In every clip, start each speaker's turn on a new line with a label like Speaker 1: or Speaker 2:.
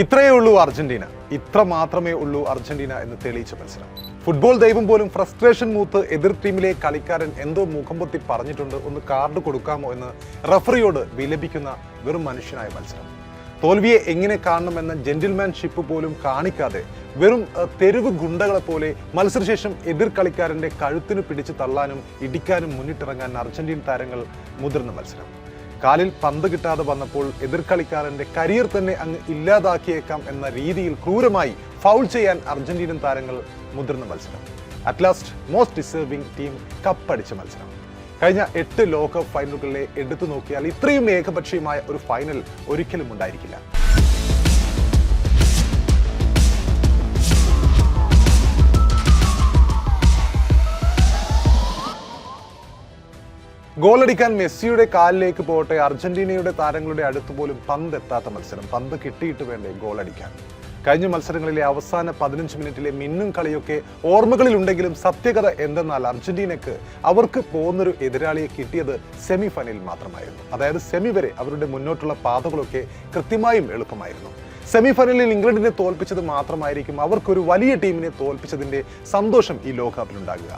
Speaker 1: ഇത്രയേ ഉള്ളൂ അർജന്റീന, ഇത്ര മാത്രമേ ഉള്ളൂ അർജന്റീന എന്ന് തെളിയിച്ച മത്സരം. ഫുട്ബോൾ ദൈവം പോലും ഫ്രസ്ട്രേഷൻ മൂത്ത് എതിർ ടീമിലെ കളിക്കാരൻ എന്തോ മുഖം പൊത്തി പറഞ്ഞിട്ടുണ്ട്, ഒന്ന് കാർഡ് കൊടുക്കാമോ എന്ന് റഫറിയോട് വിലപിക്കുന്ന വെറും മനുഷ്യനായ മത്സരം. തോൽവിയെ എങ്ങനെ കാണണമെന്ന ജെന്റിൽമാൻഷിപ്പ് പോലും കാണിക്കാതെ വെറും തെരുവ് ഗുണ്ടകളെ പോലെ മത്സരശേഷം എതിർ കളിക്കാരന്റെ കഴുത്തിന് പിടിച്ചു തള്ളാനും ഇടിക്കാനും മുന്നിട്ടിറങ്ങാൻ അർജന്റീൻ താരങ്ങൾ മുതിർന്ന മത്സരം. കാലിൽ പന്ത് കിട്ടാതെ വന്നപ്പോൾ എതിർ കളിക്കാരന്റെ കരിയർ തന്നെ അങ്ങ് ഇല്ലാതാക്കിയേക്കാം എന്ന രീതിയിൽ ക്രൂരമായി ഫൗൾ ചെയ്യാൻ അർജന്റീനൻ താരങ്ങൾ മുതിർന്ന മത്സരം. അറ്റ്ലാസ്റ്റ് മോസ്റ്റ് ഡിസേർവിംഗ് ടീം കപ്പടിച്ച മത്സരം. കഴിഞ്ഞ 8 ലോകകപ്പ് ഫൈനലുകളിലെ എടുത്തു നോക്കിയാൽ ഇത്രയും ഏകപക്ഷീയമായ ഒരു ഫൈനൽ ഒരിക്കലും ഉണ്ടായിരിക്കില്ല. ഗോളടിക്കാൻ മെസ്സിയുടെ കാലിലേക്ക് പോകട്ടെ, അർജന്റീനയുടെ താരങ്ങളുടെ അടുത്ത് പോലും പന്ത് എത്താത്ത മത്സരം. പന്ത് കിട്ടിയിട്ട് വേണ്ടേ ഗോളടിക്കാൻ. കഴിഞ്ഞ മത്സരങ്ങളിലെ അവസാന 15 മിനിറ്റിലെ മിന്നും കളിയൊക്കെ ഓർമ്മകളിലുണ്ടെങ്കിലും സത്യകഥ എന്തെന്നാൽ അർജന്റീനക്ക് അവർക്ക് പോകുന്നൊരു എതിരാളിയെ കിട്ടിയത് സെമി ഫൈനലിൽ മാത്രമായിരുന്നു. അതായത് സെമി വരെ അവരുടെ മുന്നോട്ടുള്ള പാതകളൊക്കെ കൃത്യമായും എളുപ്പമായിരുന്നു. സെമി ഫൈനലിൽ ഇംഗ്ലണ്ടിനെ തോൽപ്പിച്ചത് മാത്രമായിരിക്കും അവർക്കൊരു വലിയ ടീമിനെ തോൽപ്പിച്ചതിന്റെ സന്തോഷം ഈ ലോകകപ്പിലുണ്ടാകുക.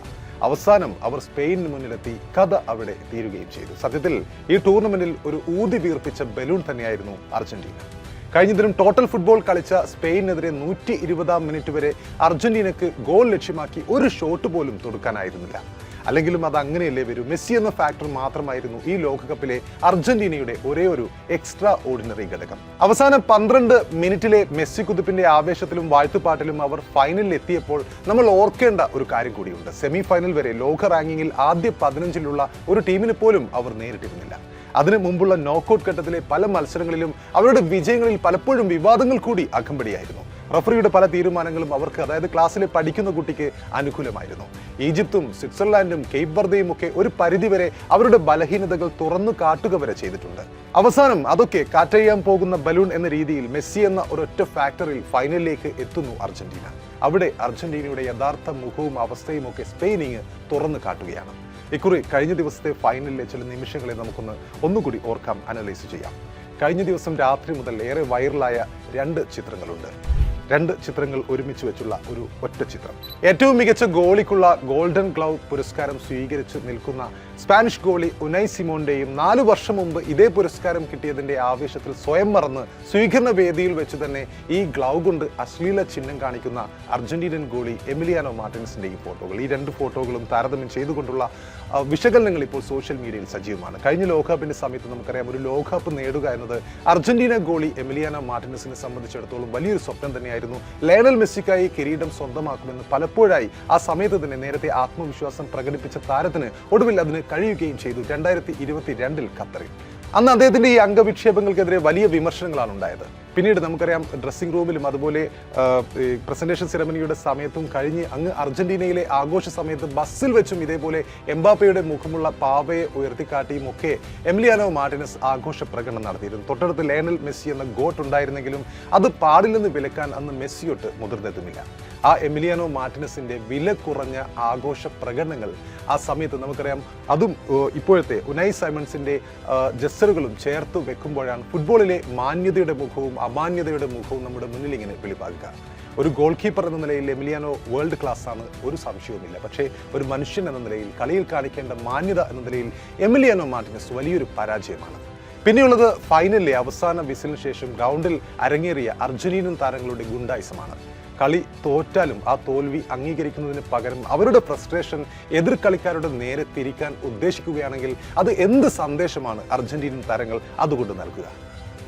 Speaker 1: അവസാനം അവർ സ്പെയിനിന് മുന്നിലെത്തി കഥ അവിടെ തീരുകയും ചെയ്തു. സത്യത്തിൽ ഈ ടൂർണമെന്റിൽ ഒരു ഊതി വീർപ്പിച്ച ബലൂൺ തന്നെയായിരുന്നു അർജന്റീന. കഴിഞ്ഞ ദിനം ടോട്ടൽ ഫുട്ബോൾ കളിച്ച സ്പെയിനെതിരെ 120-ാം മിനിറ്റ് വരെ അർജന്റീനക്ക് ഗോൾ ലക്ഷ്യമാക്കി ഒരു ഷോട്ട് പോലും തൊടുക്കാനായിരുന്നില്ല. അല്ലെങ്കിലും അത് അങ്ങനെയല്ലേ വരൂ. മെസ്സി എന്ന ഫാക്ടർ മാത്രമായിരുന്നു ഈ ലോകകപ്പിലെ അർജന്റീനയുടെ ഒരേ ഒരു എക്സ്ട്രാ ഓർഡിനറി ഘടകം. അവസാന 12 മിനിറ്റിലെ മെസ്സി കുതിപ്പിന്റെ ആവേശത്തിലും വാഴ്ത്തുപാട്ടിലും അവർ ഫൈനലിൽ എത്തിയപ്പോൾ നമ്മൾ ഓർക്കേണ്ട ഒരു കാര്യം കൂടിയുണ്ട്. സെമി ഫൈനൽ വരെ ലോക റാങ്കിങ്ങിൽ ആദ്യ 15-ലുള്ള ഒരു ടീമിന് പോലും അവർ നേരിട്ടിരുന്നില്ല. അതിനു മുമ്പുള്ള നോക്കൌട്ട് ഘട്ടത്തിലെ പല മത്സരങ്ങളിലും അവരുടെ വിജയങ്ങളിൽ പലപ്പോഴും വിവാദങ്ങൾ കൂടി അകമ്പടിയായിരുന്നു. റഫറിയുടെ പല തീരുമാനങ്ങളും അവർക്ക്, അതായത് ക്ലാസ്സിലെ പഠിക്കുന്ന കുട്ടിക്ക് അനുകൂലമായിരുന്നു. ഈജിപ്തും സ്വിറ്റ്സർലാൻഡും കേപ്പ് വെർദെയും ഒക്കെ ഒരു പരിധിവരെ അവരുടെ ബലഹീനതകൾ തുറന്നു കാട്ടുക വരെ ചെയ്തിട്ടുണ്ട്. അവസാനം അതൊക്കെ കാറ്റഴിയാൻ പോകുന്ന ബലൂൺ എന്ന രീതിയിൽ മെസ്സി എന്ന ഒരൊറ്റ ഫാക്ടറിൽ ഫൈനലിലേക്ക് എത്തുന്നു അർജന്റീന. അവിടെ അർജന്റീനയുടെ യഥാർത്ഥ മുഖവും അവസ്ഥയും ഒക്കെ സ്പെയിനിങ് തുറന്നു കാട്ടുകയാണ്. ഇക്കുറി കഴിഞ്ഞ ദിവസത്തെ ഫൈനലിലെ ചില നിമിഷങ്ങളെ ഒന്നുകൂടി ഓർക്കാം, അനലൈസ് ചെയ്യാം. കഴിഞ്ഞ ദിവസം രാത്രി മുതൽ ഏറെ വൈറലായ 2 ചിത്രങ്ങളുണ്ട്. 2 ചിത്രങ്ങൾ ഒരുമിച്ച് വെച്ചുള്ള ഒരു ഒറ്റ ചിത്രം. ഏറ്റവും മികച്ച ഗോളിക്കുള്ള ഗോൾഡൻ ഗ്ലൗ പുരസ്കാരം സ്വീകരിച്ച് നിൽക്കുന്ന സ്പാനിഷ് ഗോളി ഉനൈ സിമോന്റെയും 4 വർഷം മുമ്പ് ഇതേ പുരസ്കാരം കിട്ടിയതിന്റെ ആവേശത്തിൽ സ്വയം മറന്ന് സ്വീകരണ വേദിയിൽ വെച്ച് തന്നെ ഈ ഗ്ലൗ കൊണ്ട് അശ്ലീല ചിഹ്നം കാണിക്കുന്ന അർജന്റീനൻ ഗോളി എമിലിയാനോ മാർട്ടിനസിന്റെയും ഫോട്ടോകൾ. ഈ 2 ഫോട്ടോകളും താരതമ്യം ചെയ്തുകൊണ്ടുള്ള വിശകലനങ്ങൾ ഇപ്പോൾ സോഷ്യൽ മീഡിയയിൽ സജീവമാണ്. കഴിഞ്ഞ ലോകകപ്പിന്റെ സമയത്ത് നമുക്കറിയാം, ഒരു ലോകകപ്പ് നേടുക എന്നത് അർജന്റീന ഗോളി എമിലിയാനോ മാർട്ടിനസിനെ സംബന്ധിച്ചിടത്തോളം വലിയൊരു സ്വപ്നം തന്നെയായിരുന്നു. ലയണൽ മെസ്സിക്കായി കിരീടം സ്വന്തമാക്കുമെന്ന് പലപ്പോഴായി ആ സമയത്ത് തന്നെ നേരത്തെ ആത്മവിശ്വാസം പ്രകടിപ്പിച്ച താരത്തിന് ഒടുവിൽ അതിന് കഴിയുകയും ചെയ്തു 2022 ഖത്തറിൽ. അന്ന് അദ്ദേഹത്തിന്റെ ഈ അംഗവിക്ഷേപങ്ങൾക്കെതിരെ വലിയ വിമർശനങ്ങളാണ് ഉണ്ടായത്. പിന്നീട് നമുക്കറിയാം, ഡ്രസ്സിംഗ് റൂമിലും അതുപോലെ പ്രസന്റേഷൻ സെറമണിയുടെ സമയത്തും കഴിഞ്ഞ് അങ്ങ് അർജന്റീനയിലെ ആഘോഷ സമയത്ത് ബസ്സിൽ വെച്ചും ഇതേപോലെ എംബാപ്പയുടെ മുഖമുള്ള പാവയെ ഉയർത്തിക്കാട്ടിയും ഒക്കെ എമിലിയാനോ മാർട്ടിനസ് ആഘോഷ പ്രകടനം നടത്തിയിരുന്നു. തൊട്ടടുത്ത് ലയണൽ മെസ്സി എന്ന ഗോട്ട് ഉണ്ടായിരുന്നെങ്കിലും അത് പാടില്ലെന്ന് വിലക്കാൻ അന്ന് മെസ്സിയൊട്ട് മുതിർന്നെത്തുന്നില്ല. ആ എമിലിയാനോ മാർട്ടിനസിന്റെ വില കുറഞ്ഞ ആഘോഷ പ്രകടനങ്ങൾ ആ സമയത്ത് നമുക്കറിയാം, അതും ഇപ്പോഴത്തെ ഉനൈ സൈമൺസിന്റെ ജസ്റ്ററുകളും ചേർത്ത് വെക്കുമ്പോഴാണ് ഫുട്ബോളിലെ മാന്യതയുടെ മുഖവും അമാന്യതയുടെ മുഖവും നമ്മുടെ മുന്നിൽ ഇങ്ങനെ വെളിവാക്കുക. ഒരു ഗോൾ കീപ്പർ എന്ന നിലയിൽ എമിലിയാനോ വേൾഡ് ക്ലാസ് ആണ്, ഒരു സംശയവുമില്ല. പക്ഷേ ഒരു മനുഷ്യൻ എന്ന നിലയിൽ, കളിയിൽ കാണിക്കേണ്ട മാന്യത എന്ന നിലയിൽ എമിലിയാനോ മാർട്ടിനസ് വലിയൊരു പരാജയമാണ്. പിന്നെയുള്ളത് ഫൈനലിലെ അവസാന വിസിലിന് ശേഷം ഗ്രൗണ്ടിൽ അരങ്ങേറിയ അർജന്റീനൻ താരങ്ങളുടെ ഗുണ്ടായിസമാണ്. കളി തോറ്റാലും ആ തോൽവി അംഗീകരിക്കുന്നതിന് പകരം അവരുടെ ഫ്രസ്ട്രേഷൻ എതിർ കളിക്കാരുടെ നേരെ തിരിക്കാൻ ഉദ്ദേശിക്കുകയാണെങ്കിൽ അത് എന്ത് സന്ദേശമാണ് അർജന്റീനൻ താരങ്ങൾ അതുകൊണ്ട് നൽകുക?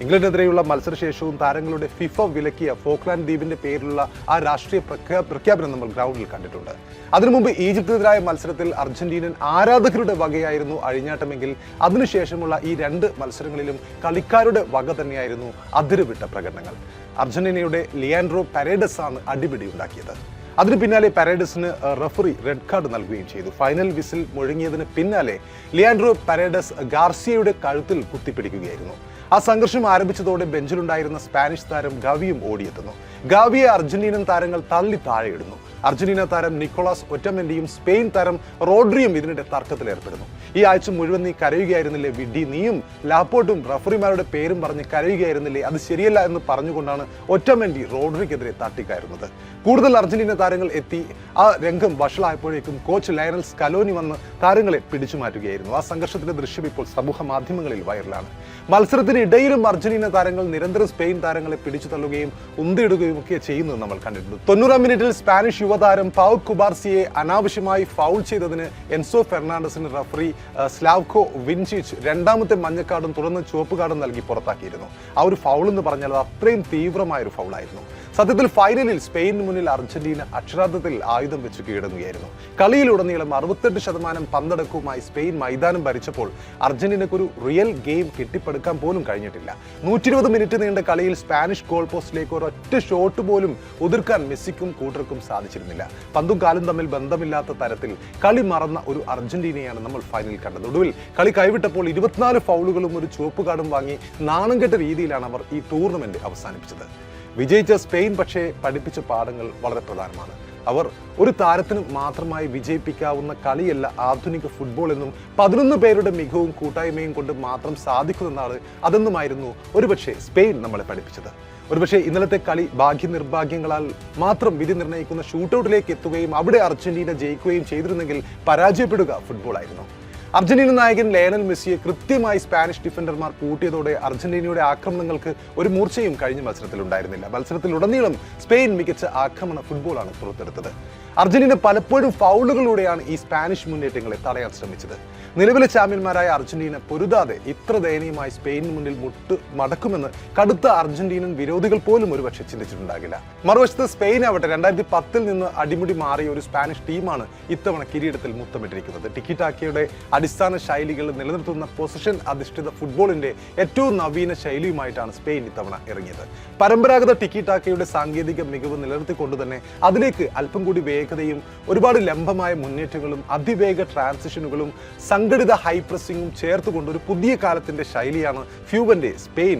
Speaker 1: ഇംഗ്ലണ്ടിനെതിരെയുള്ള മത്സരശേഷവും താരങ്ങളുടെ ഫിഫ വിലക്കിയ ഫോക്ലാൻഡ് ദ്വീപിന്റെ പേരിലുള്ള ആ രാഷ്ട്രീയ പ്രഖ്യാപനം നമ്മൾ ഗ്രൗണ്ടിൽ കണ്ടിട്ടുണ്ട്. അതിനു മുമ്പ് ഈജിപ്തിനെതിരായ മത്സരത്തിൽ അർജന്റീനൻ ആരാധകരുടെ വകയായിരുന്നു അഴിഞ്ഞാട്ടമെങ്കിൽ അതിനുശേഷമുള്ള ഈ 2 മത്സരങ്ങളിലും കളിക്കാരുടെ വക തന്നെയായിരുന്നു അതിരുവിട്ട പ്രകടനങ്ങൾ. അർജന്റീനയുടെ ലിയാൻഡ്രോ പരേഡസ് ആണ് അടിപിടി ഉണ്ടാക്കിയത്. അതിന് പിന്നാലെ പരേഡസിന് റഫറി റെഡ് കാർഡ് നൽകുകയും ചെയ്തു. ഫൈനൽ വിസിൽ മുഴങ്ങിയതിന് പിന്നാലെ ലിയാൻഡ്രോ പരേഡസ് ഗാർസിയയുടെ കഴുത്തിൽ കുത്തിപ്പിടിക്കുകയായിരുന്നു. ആ സംഘർഷം ആരംഭിച്ചതോടെ ബെഞ്ചിലുണ്ടായിരുന്ന സ്പാനിഷ് താരം ഗവിയും ഓടിയെത്തുന്നു. ഗാവിയെ അർജന്റീനൻ താരങ്ങൾ തള്ളി താഴെയിടുന്നു. അർജന്റീന താരം നിക്കോളാസ് ഒറ്റമെന്റിയും സ്പെയിൻ താരം റോഡ്രിയും ഇതിനിടെ തർക്കത്തിലേർപ്പെടുന്നു. ഈ ആഴ്ച മുഴുവൻ നീ കരയുകയായിരുന്നില്ലേ വിഡി, നീയും ലാപ്പോർട്ടും റഫറിമാരുടെ പേരും പറഞ്ഞ് കരയുകയായിരുന്നില്ലേ, അത് ശരിയല്ല എന്ന് പറഞ്ഞുകൊണ്ടാണ് ഒറ്റമെന്റി റോഡ്രിക്കെതിരെ തട്ടിക്കയറുന്നത്. കൂടുതൽ അർജന്റീന താരങ്ങൾ എത്തി ആ രംഗം വഷളായപ്പോഴേക്കും കോച്ച് ലയണൽ സ്കലോനി വന്ന് താരങ്ങളെ പിടിച്ചു മാറ്റുകയായിരുന്നു. ആ സംഘർഷത്തിന്റെ ദൃശ്യം ഇപ്പോൾ സമൂഹ മാധ്യമങ്ങളിൽ വൈറലാണ്. മത്സരത്തിന് ഇടയിലും അർജന്റീന താരങ്ങൾ നിരന്തരം സ്പെയിൻ താരങ്ങളെ പിടിച്ചു തള്ളുകയും ഉന്തിയിടുകയും ഒക്കെ ചെയ്യുന്നത് നമ്മൾ കണ്ടിട്ടുണ്ട്. 90-ാം മിനിറ്റിൽ സ്പാനിഷ് യുവതാരം പൗ കുബാർസിയെ അനാവശ്യമായി ഫൗൾ ചെയ്തതിന് എൻസോ ഫെർണാണ്ടസിന് റഫറി സ്ലാവ്കോ വിൻചിച്ച് രണ്ടാമത്തെ മഞ്ഞക്കാർഡും തുടർന്ന് ചുവപ്പ് കാർഡും നൽകി പുറത്താക്കിയിരുന്നു. ആ ഒരു ഫൗൾ എന്ന് പറഞ്ഞാൽ അത് അത്രയും തീവ്രമായ ഒരു ഫൗളായിരുന്നു. സത്യത്തിൽ ഫൈനലിൽ സ്പെയിനിന് മുന്നിൽ അർജന്റീന അക്ഷരാർത്ഥത്തിൽ ആയുധം വെച്ച് കീഴടങ്ങുകയായിരുന്നു. കളിയിലുടനീളം 68% പന്തടക്കവുമായി സ്പെയിൻ മൈതാനം ഭരിച്ചപ്പോൾ അർജന്റീനയ്ക്ക് ഒരു റിയൽ ഗെയിം കെട്ടിപ്പടുക്കാൻ പോലും കഴിഞ്ഞിട്ടില്ല. 120 മിനിറ്റ് നീണ്ട കളിയിൽ സ്പാനിഷ് ഗോൾ പോസ്റ്റിലേക്ക് ഒരൊറ്റ ഷോട്ട് പോലും ഉതിർക്കാൻ മെസ്സിക്കും കൂട്ടർക്കും സാധിച്ചിരുന്നില്ല. പന്തും കാലും തമ്മിൽ ബന്ധമില്ലാത്ത തരത്തിൽ കളി മറന്ന ഒരു അർജന്റീനയാണ് നമ്മൾ ഫൈനലിൽ കണ്ടത്. ഒടുവിൽ കളി കൈവിട്ടപ്പോൾ 24 ഫൗളുകളും ഒരു ചുവപ്പ് കാർഡും വാങ്ങി നാണം കെട്ട രീതിയിലാണ് അവർ ഈ ടൂർണമെന്റ് അവസാനിപ്പിച്ചത്. വിജയിച്ച സ്പെയിൻ പക്ഷേ പഠിപ്പിച്ച പാഠങ്ങൾ വളരെ പ്രധാനമാണ്. അവർ ഒരു താരത്തിന് മാത്രമായി വിജയിപ്പിക്കാവുന്ന കളിയല്ല ആധുനിക ഫുട്ബോൾ എന്നും 11 പേരുടെ മികവും കൂട്ടായ്മയും കൊണ്ട് മാത്രം സാധിക്കുമെന്നാണ് അതെന്നുമായിരുന്നു ഒരുപക്ഷെ സ്പെയിൻ നമ്മളെ പഠിപ്പിച്ചത്. ഒരുപക്ഷെ ഇന്നലത്തെ കളി ഭാഗ്യനിർഭാഗ്യങ്ങളാൽ മാത്രം വിധി നിർണ്ണയിക്കുന്ന ഷൂട്ടൌട്ടിലേക്ക് എത്തുകയും അവിടെ അർജന്റീന ജയിക്കുകയും ചെയ്തിരുന്നെങ്കിൽ പരാജയപ്പെടുക ഫുട്ബോൾ ആയിരുന്നു. അർജന്റീന നായകൻ ലയണൽ മെസ്സിയെ കൃത്യമായി സ്പാനിഷ് ഡിഫൻഡർമാർ പൂട്ടിയതോടെ അർജന്റീനയുടെ ആക്രമണങ്ങൾക്ക് ഒരു മൂർച്ചയും കഴിഞ്ഞ മത്സരത്തിൽ ഉണ്ടായിരുന്നില്ല. മത്സരത്തിലുടനീളം സ്പെയിൻ മികച്ച ആക്രമണ ഫുട്ബോളാണ് പുറത്തെടുത്തത്. അർജന്റീന പലപ്പോഴും ഫൗളുകളിലൂടെയാണ് ഈ സ്പാനിഷ് മുന്നേറ്റങ്ങളെ തടയാൻ ശ്രമിച്ചത്. നിലവിലെ ചാമ്പ്യന്മാരായ അർജന്റീന പൊരുതാതെ ഇത്ര ദയനീയമായി സ്പെയിനിന് മുന്നിൽ മടക്കുമെന്ന് കടുത്ത അർജന്റീനൻ വിരോധികൾ പോലും ഒരുപക്ഷെ ചിന്തിച്ചിട്ടുണ്ടാകില്ല. മറുവശത്ത് സ്പെയിൻ ആവട്ടെ 2010 നിന്ന് അടിമുടി മാറിയ ഒരു സ്പാനിഷ് ടീമാണ് ഇത്തവണ കിരീടത്തിൽ മുത്തമിട്ടിരിക്കുന്നത്. ടിക്കിടാക്കയുടെ അടിസ്ഥാന ശൈലികൾ നിലനിർത്തുന്ന പൊസിഷൻ അധിഷ്ഠിത ഫുട്ബോളിന്റെ ഏറ്റവും നവീന ശൈലിയുമായിട്ടാണ് സ്പെയിൻ ഇത്തവണ ഇറങ്ങിയത്. പരമ്പരാഗത ടിക്കിടാക്കയുടെ സാങ്കേതിക മികവ് നിലനിർത്തിക്കൊണ്ട് തന്നെ അതിലേക്ക് അല്പം കൂടി വേഗതയും ഒരുപാട് ലംബമായ മുന്നേറ്റങ്ങളും അതിവേഗ ട്രാൻസിഷനുകളും സംഘടിത ഹൈ പ്രസിംഗും ചേർത്തുകൊണ്ട് ഒരു പുതിയ കാലത്തിന്റെ ശൈലിയാണ് ഫ്യൂവന്റെ സ്പെയിൻ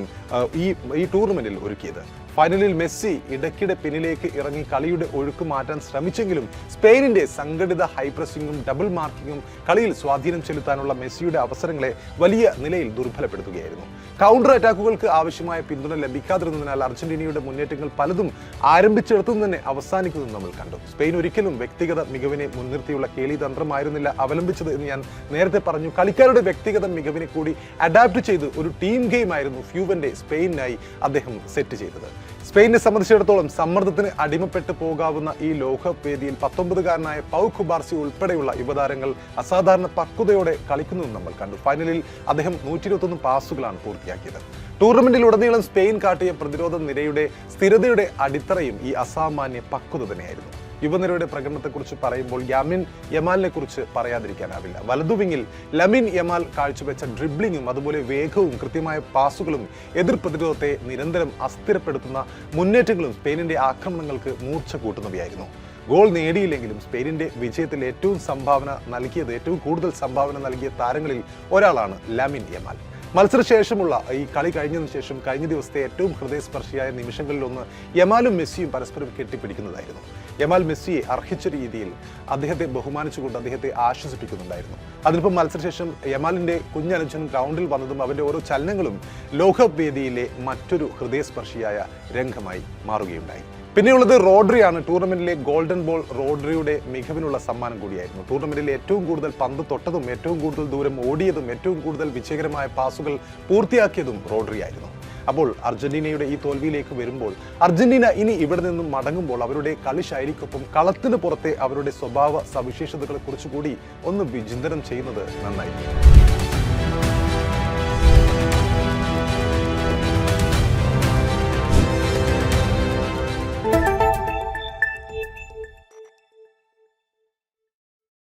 Speaker 1: ഈ ടൂർണമെന്റിൽ ഒരുക്കിയത്. ഫൈനലിൽ മെസ്സി ഇടയ്ക്കിടെ പിന്നിലേക്ക് ഇറങ്ങി കളിയുടെ ഒഴുക്ക് മാറ്റാൻ ശ്രമിച്ചെങ്കിലും സ്പെയിനിന്റെ സംഘടിത ഹൈ പ്രസിംഗും ഡബിൾ മാർക്കിങ്ങും കളിയിൽ സ്വാധീനം ചെലുത്താനുള്ള മെസ്സിയുടെ അവസരങ്ങളെ വലിയ നിലയിൽ ദുർബലപ്പെടുത്തുകയായിരുന്നു. കൗണ്ടർ അറ്റാക്കുകൾക്ക് ആവശ്യമായ പിന്തുണ ലഭിക്കാതിരുന്നതിനാൽ അർജന്റീനയുടെ മുന്നേറ്റങ്ങൾ പലതും ആരംഭിച്ചെടുത്തും തന്നെ അവസാനിക്കുന്നത് നമ്മൾ കണ്ടു. സ്പെയിൻ ഒരിക്കലും വ്യക്തിഗത മികവിനെ മുൻനിർത്തിയുള്ള കേളിതന്ത്രമായിരുന്നില്ല അവലംബിച്ചത് എന്ന് ഞാൻ നേരത്തെ പറഞ്ഞു. കളിക്കാരുടെ വ്യക്തിഗത മികവിനെ കൂടി അഡാപ്റ്റ് ചെയ്ത് ഒരു ടീം ഗെയിം ആയിരുന്നു ഫ്യൂവന്റെ സ്പെയിനായി അദ്ദേഹം സെറ്റ് ചെയ്തത്. സ്പെയിനെ സംബന്ധിച്ചിടത്തോളം സമ്മർദ്ദത്തിന് അടിമപ്പെട്ടു പോകാവുന്ന ഈ ലോകകപ്പ് വേദിയിൽ 19-കാരനായ പൗ കുബാർസി ഉൾപ്പെടെയുള്ള യുവതാരങ്ങൾ അസാധാരണ പക്വതയോടെ കളിക്കുന്നതും നമ്മൾ കണ്ടു. ഫൈനലിൽ അദ്ദേഹം 121 പാസുകളാണ് പൂർത്തിയാക്കിയത്. ടൂർണമെന്റിലുടനീളം സ്പെയിൻ കാട്ടിയ പ്രതിരോധ നിരയുടെ സ്ഥിരതയുടെ അടിത്തറയും ഈ അസാമാന്യ പക്വത തന്നെയായിരുന്നു. യുവനിരയുടെ പ്രകടനത്തെക്കുറിച്ച് പറയുമ്പോൾ ലാമിൻ യമാലിനെ കുറിച്ച് പറയാതിരിക്കാനാവില്ല. വലതുവിങ്ങിൽ ലമിൻ യമാൽ കാഴ്ചവെച്ച ഡ്രിബ്ലിങ്ങും അതുപോലെ വേഗവും കൃത്യമായ പാസുകളും എതിർ പ്രതിരോധത്തെ നിരന്തരം അസ്ഥിരപ്പെടുത്തുന്ന മുന്നേറ്റങ്ങളും സ്പെയിനിന്റെ ആക്രമണങ്ങൾക്ക് മൂർച്ച കൂട്ടുന്നവയായിരുന്നു. ഗോൾ നേടിയില്ലെങ്കിലും സ്പെയിനിന്റെ വിജയത്തിൽ ഏറ്റവും കൂടുതൽ സംഭാവന നൽകിയ താരങ്ങളിൽ ഒരാളാണ് ലാമിൻ യമാൽ. മത്സരശേഷമുള്ള ഈ കളി കഴിഞ്ഞതിന് ശേഷം കഴിഞ്ഞ ദിവസത്തെ ഏറ്റവും ഹൃദയസ്പർശിയായ നിമിഷങ്ങളിലൊന്ന് യമാലും മെസ്സിയും പരസ്പരം കെട്ടിപ്പിടിക്കുന്നതായിരുന്നു. യമാൽ മെസ്സിയെ അർഹിച്ച രീതിയിൽ അദ്ദേഹത്തെ ബഹുമാനിച്ചുകൊണ്ട് അദ്ദേഹത്തെ ആശ്വസിപ്പിക്കുന്നുണ്ടായിരുന്നു. അതിനിപ്പം മത്സരശേഷം യമാലിന്റെ കുഞ്ഞനുജൻ ഗ്രൗണ്ടിൽ വന്നതും അവന്റെ ഓരോ ചലനങ്ങളും ലോകകപ്പ് വേദിയിലെ മറ്റൊരു ഹൃദയസ്പർശിയായ രംഗമായി മാറുകയുണ്ടായി. പിന്നെയുള്ളത് റോഡ്രിയാണ്. ടൂർണമെന്റിലെ ഗോൾഡൻ ബോൾ റോഡ്രിയുടെ മികവിനുള്ള സമ്മാനം കൂടിയായിരുന്നു. ടൂർണമെന്റിൽ ഏറ്റവും കൂടുതൽ പന്ത് തൊട്ടതും ഏറ്റവും കൂടുതൽ ദൂരം ഓടിയതും ഏറ്റവും കൂടുതൽ വിജയകരമായ പാസുകൾ പൂർത്തിയാക്കിയതും റോഡ്രി ആയിരുന്നു. അപ്പോൾ അർജന്റീനയുടെ ഈ തോൽവിയിലേക്ക് വരുമ്പോൾ അർജന്റീന ഇനി ഇവിടെ നിന്നും മടങ്ങുമ്പോൾ അവരുടെ കളി ശൈലിക്കൊപ്പം കളത്തിന് പുറത്തെ അവരുടെ സ്വഭാവ സവിശേഷതകളെ കുറിച്ചുകൂടി ഒന്ന് വിചിന്തനം ചെയ്യുന്നത് നന്നായിരിക്കും.